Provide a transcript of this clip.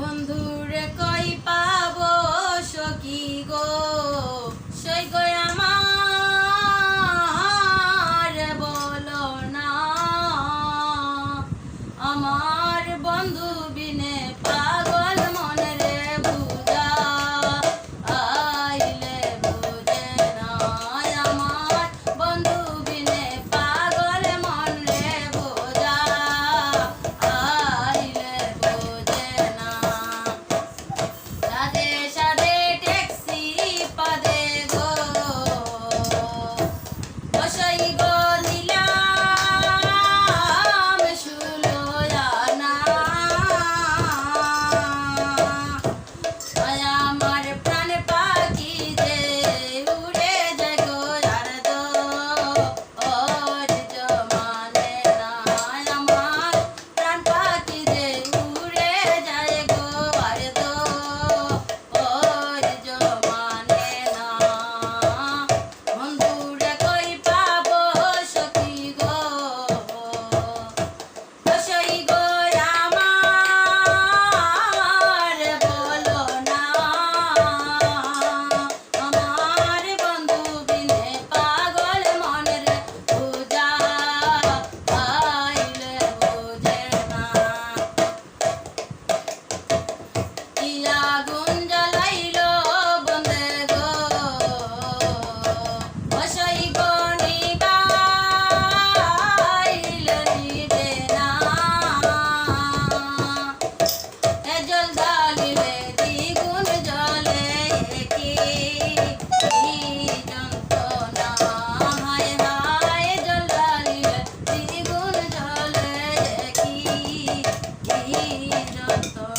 বন্ধুরে কই পাবো সখী গো, সই গো আমার বলো না, আমার বন্ধু বিনে পাগল মনে রে বুঝা আইলে বুঝে না, আমার বন্ধু বিনে পাগল মন রে বুঝা আইলে বুঝে না। সাধে সাধে ট্যাক্সি পাদে গো, বসাই গো দিলাম শুলো জানা, আমার প্রাণ পাখি যে উড়ে যায় গো আর দো ওর জমানে না, আমার প্রাণ পাখি যে উড়ে যায় গো আর দো ওর জমানে না। বন্ধুরে কই পাবো সখী গো, বসই গো আমার বলো না, আমার বন্ধু বিনে পাগল মনের বুঝা আইলে বুঝে না। কি আগুন জ্বালাইলো বন্ধে গো, বসই গো নিবাইলে নিবে না, এ জল জ্বালিলে দ্বিগুণ জ্বলে কি যন্ত্রণা, হায় হায় জল জ্বালিলে দ্বিগুণ জ্বলে কি যন্ত্রণা।